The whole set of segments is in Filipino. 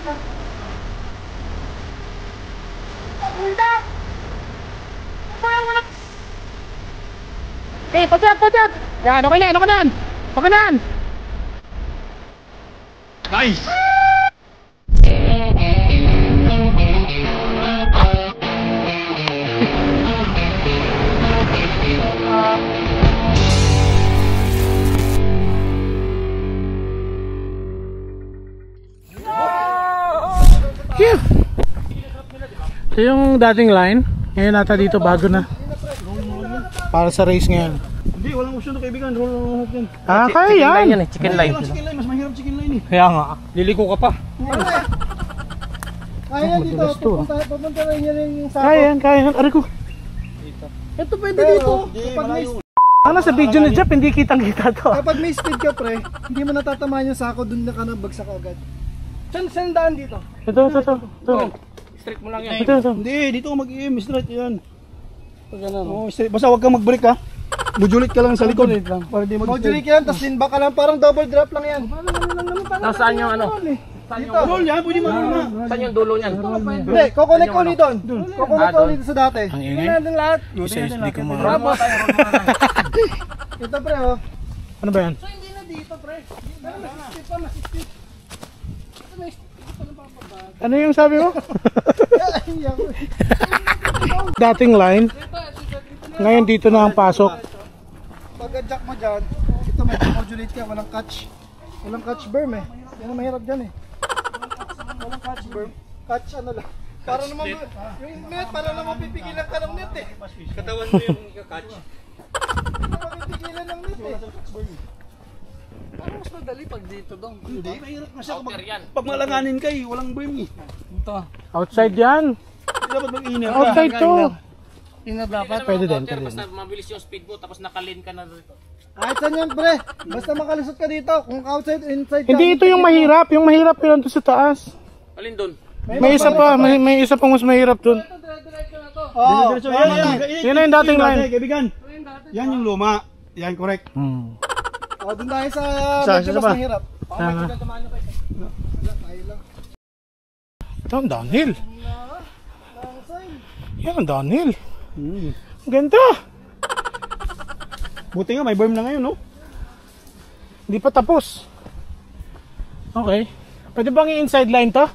Eh, patyat! Yan, okay na, okay na! Okay na! Nice! Phew! Ito yung dating line. Ngayon nata dito bago na. Para sa race ngayon. Hindi, walang option to kaibigan. Roll lang natin. Ah, kaya yan. Chicken line. Chicken line. Mas mahirap chicken line eh. Kaya nga. Liliko ka pa. Kaya dito. Pupunta rin niya rin yung sako. Kaya yan. Aray ko. Ito pwede dito. Ano sa video ni Jeff, hindi kitang-kita to. Kapag may speed ka pre, hindi mo natatamaan yung sako, dun na ka nabagsak agad. Saan daan dito? Ito. Straight mo lang yan. Ito. Hindi, dito ka mag-aim. Straight yan. Oh, straight. Basta huwag kang mag-break ha. Bujulit ka lang sa likod. Para di Bujulit ka lang, tapos sinba ka lang. Parang double drop lang yan. Nasaan yung ano? Dito. roll yan, pwede mo-roll na. Saan yung dulo niyan? Hindi, kukunik ko ulit doon. Kukunik ko ulit sa dati. Ang Tingnan ingay. natin lahat. Hindi ko ma... Ito pre oh. Ano ba yan? So hindi na dito pre. Pero masisip pa, masisip. Ano yung sabi mo? Dating line. Ngayon dito na ang pasok. Pag-adjust mo dyan, ito may modulate ka, walang catch. Walang catch berm eh. Yan ang mahirap dyan eh. Walang catch berm. Catch ano lang. Para naman yung net, para naman pipigilan ka ng net eh. Katawan mo yung catch. Pipigilan ng net eh. Parang mas madali pag dito dong. Hindi, mahirap na siya. Pag malanganin ka walang berm eh. Outside yan. Dapat mag-inner ka. Outside to. Tingnan dapat. Pwede din. Basta mabilis yung speed mo tapos nakalin ka na dito. Kahit saan yan pre. Basta makalusot ka dito. Kung outside, inside ka. Hindi ito yung mahirap. Yung mahirap yun doon sa taas. Alin doon? May isa pa. May isa pang mas mahirap doon. Oo. Yan na yung dating line. Kaibigan. Yan yung luma. Yan, correct. O, dun tayo sa medyo isa mas pa. mahirap. Ito ang downhill. Yan ang downhill. Ganda. Buti nga, may berm na ngayon, no? Hindi pa tapos. Okay. Pwede bang i-inside line to?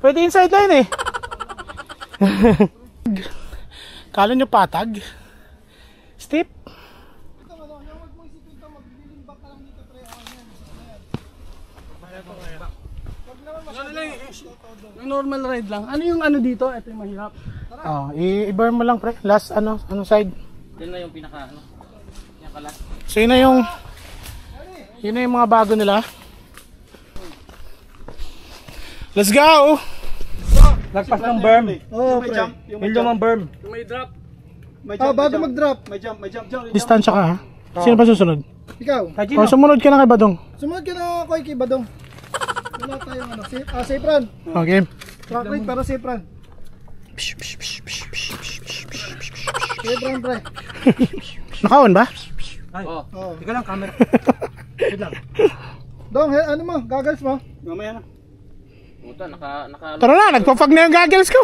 Pwede inside line eh. Kala nyo patag? Steep? Yung normal ride lang. Ano yung ano dito? Ito yung mahirap. Oh, i-burn mo lang pre. Last ano side. Yan na yung pinaka ano. Yung kalat. So yun na yung mga bago nila. Let's go! Lagpas ng berm. Oo, May pre. jump. Yung lumang berm. Yung may drop. May Ah, jump. bago mag-drop. May jump. Distansya ka ha? Sino pa susunod? Ikaw. O sumunod ka na kay Badong. Sumunod ka na Koy kay Badong. Wala tayong ano. Safe run. Okay. Track ride para safe run. Safe run pre. Naka-on ba? Oo. Oo. Ika lang, camera. Dong, ano mo? Goggles mo? Mamaya na. Puta, naka Tara na, nagpa-fog na yung goggles ko.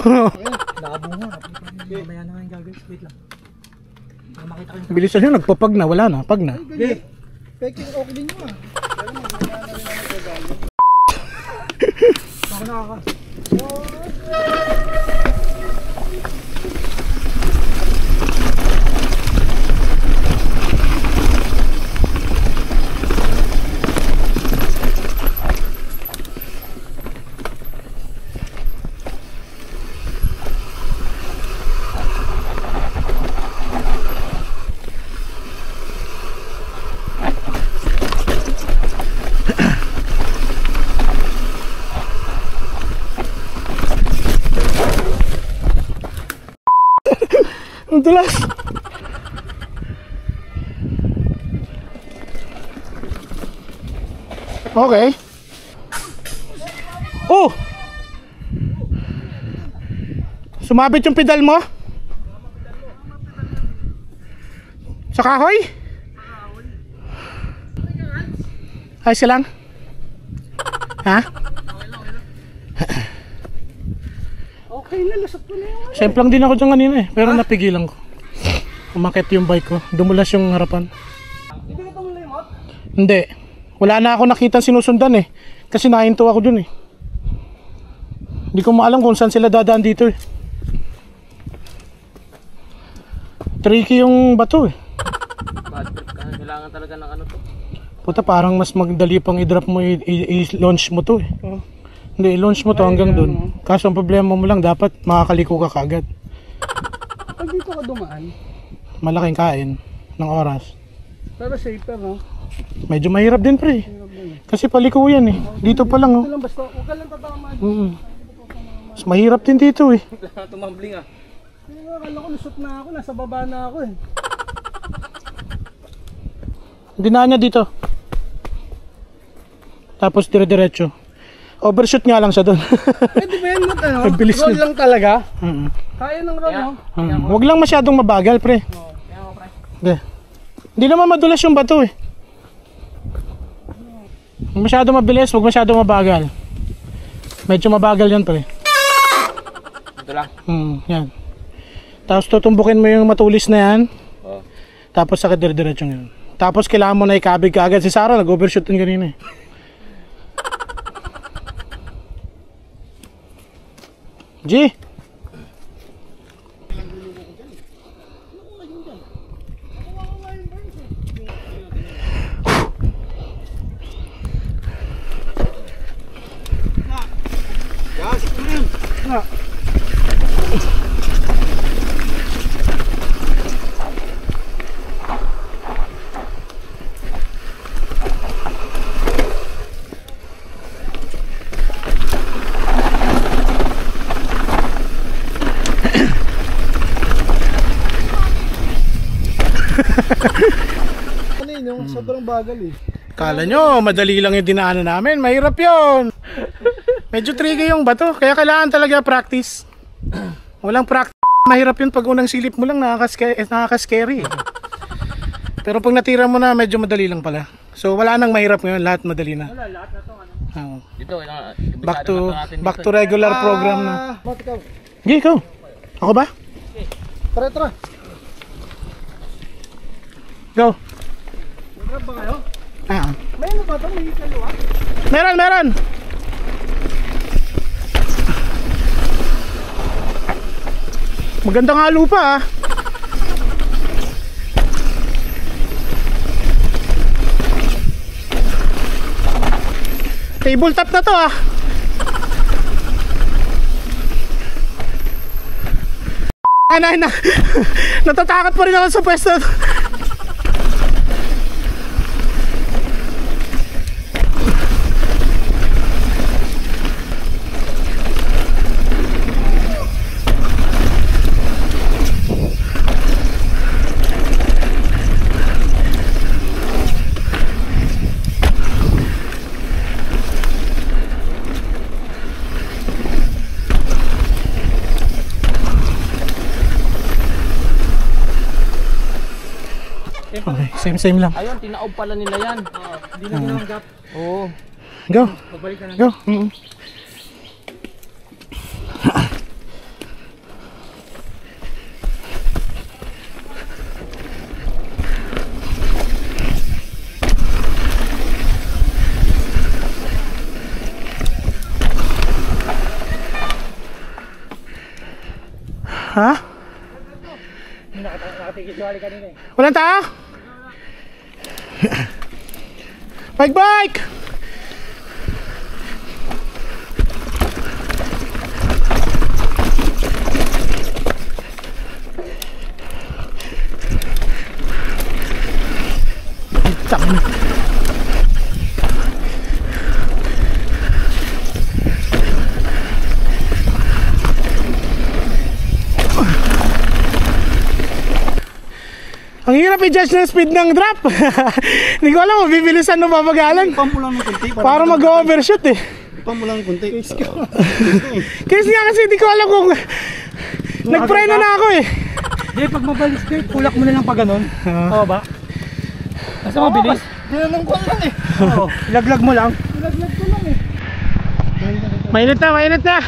Bilisan nyo, nagpa-fog na, wala na, pag na. Ganyan. Peking okay din nyo ah. Ang tulas. Okay. Oh! Sumabit yung pedal mo? Sa kahoy? Ayos ka lang? Ha? Okay na, lusot ko na yung Siyempre lang din ako dyan kanina eh. Pero napigilan ko. Umakit yung bike ko. Dumulas yung harapan. Hindi ka itong limot? Hindi. Wala na ako nakita sinusundan eh. Kasi nahinto ako dun eh. Hindi ko maalam kung saan sila dadaan dito eh. Tricky yung bato eh. Bad trip ka. Kailangan talaga ng ano to. Puta, parang mas magdali pang i-drop mo, i-launch mo to eh. Oh. Hindi, i-launch mo to hanggang dun. Kaso ang problema mo lang, dapat makakaliko ka kagad. Pag dito ka dumaan, Malaking kain ng oras. pero safer, no? Medyo mahirap din pre. Kasi paliko yan eh. Dito pa lang oh. Ito lang, basta huwag ka lang tatama. Mas mahirap din dito eh. Kailangan tumambling ah. Hindi nga, akala ko lusot na ako, nasa baba na ako eh. Dinaan niya dito. Tapos dire-diretso. Overshoot nga lang siya doon. Pwede ba yan, ano? Ang bilis Roll nun. lang talaga. Mm-mm. Kaya ng roll, no? Huwag lang masyadong mabagal pre. Okay. Hindi naman madulas yung bato eh. Huwag masyadong mabilis, huwag masyadong mabagal. Medyo mabagal yan pre. Ito lang. Yan. Tapos tutumbukin mo yung matulis na yan. Oh. Tapos sakit dire-diretso yun. Tapos kailangan mo na ikabig ka agad. Si Sarah nag-overshoot din kanina eh. G! Ano yun, yung sobrang bagal eh. Kala nyo, madali lang yung dinaanan namin. Mahirap yun. Medyo tricky yung bato. Kaya kailangan talaga practice. Walang practice. Mahirap yun pag unang silip mo lang nakaka-scary. Pero pag natira mo na, medyo madali lang pala. So wala nang mahirap ngayon. Lahat madali na. Wala, lahat na to, ano? Oo. Dito, kailangan. Back to regular program na. Mat, ikaw. Sige, ikaw. Ako ba? Tara, tara. Go. Grab ba kayo? Ah. May ano ba ito? May kaliwa? Meron. Maganda nga lupa ah. Tabletop na to ah. Na. Natatakot pa rin ako sa pwesto. Okay, same lang. Ayun, tinaob pala nila yan. Hindi na ginanggap. Oo. Go. Pagbalik ka na. Go. Ha? Nakatigil-wali kanina eh. Walang tao? Bike! Tama. Ang hirap i-judge ng speed ng drop. Hindi ko alam, mabibilisan o babagalan. Pump mo lang ng kunti. Para mag-overshoot eh. Pump mo lang ng kunti. Kasi nga kasi hindi ko alam kung nagpreno na ako eh. Hindi, pag mabalis ka, kulak mo na lang pa ganun. Oo ba? Basta mabilis. Ginanong ko lang eh. Oo, ilaglag mo lang. Nilaglag ko lang eh. Mainit na, mainit na.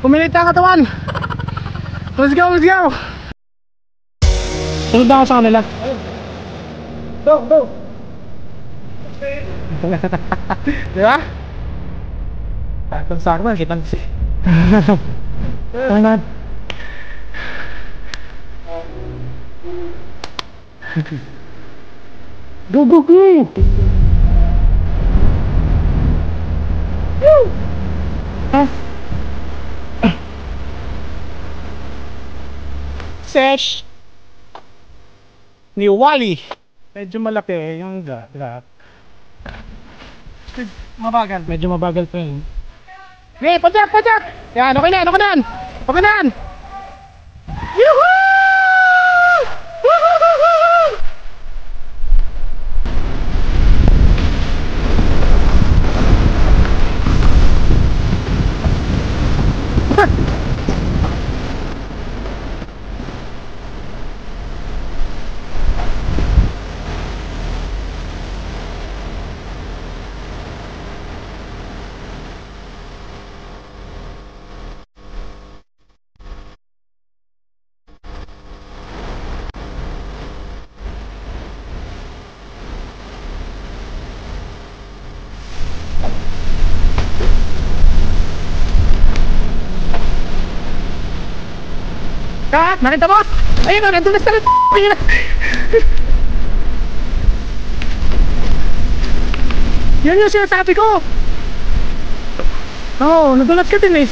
Pumilit na ang katawan. Let's go, let's go. Sunod na ako sa kanila. Go. Di ba? Kung saan mo, kitang si. Tangan. Go, go, go! Woo! Ah. Sesh ni Wally. Medyo malaki yung Mabagal. medyo mabagal pa yun. Hey, pajak! Yan, okay na. Okay na! Yuhuu! Woohoo! Kat, nakita mo? Ayun o, nandun na sa yan yung sinasabi ko. Oo, nadulat ka din eh.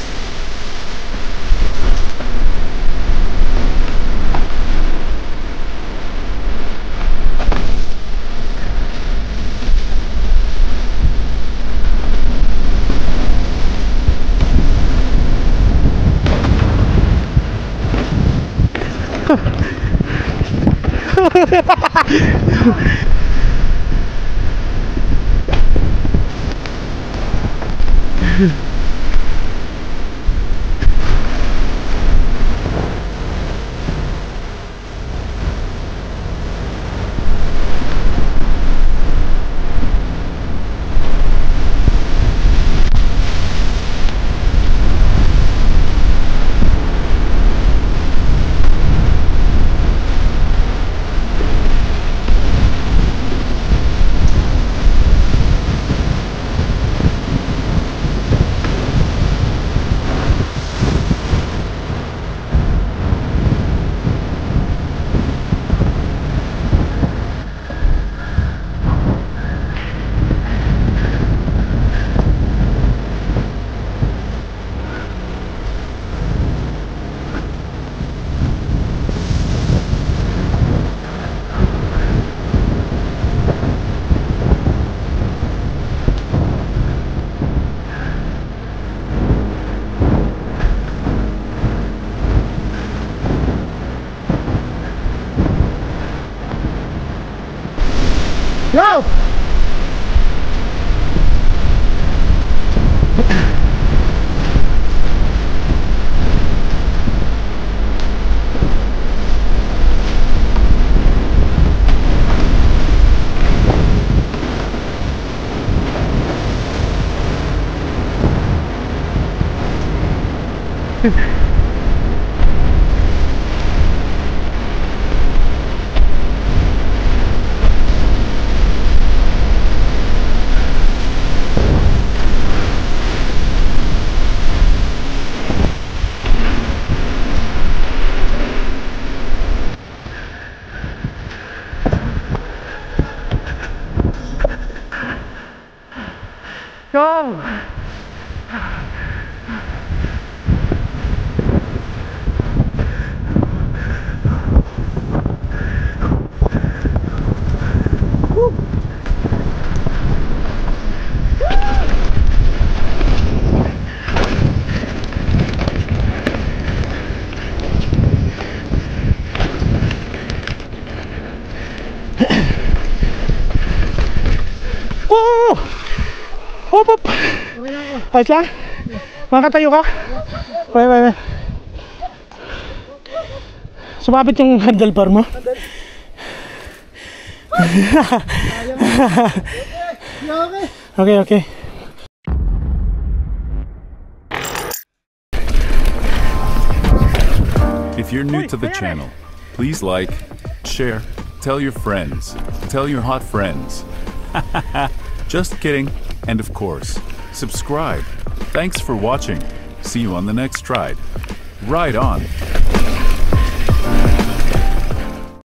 Go! Go! Woo! Hop, hop! Ayos lang? Makatayo ka? Wait. Sumabit yung handlebar mo? Okay. Okay, okay. If you're new to the channel, please like, share, tell your friends, tell your hot friends. Just kidding. And of course, subscribe. Thanks for watching. See you on the next ride. Ride on.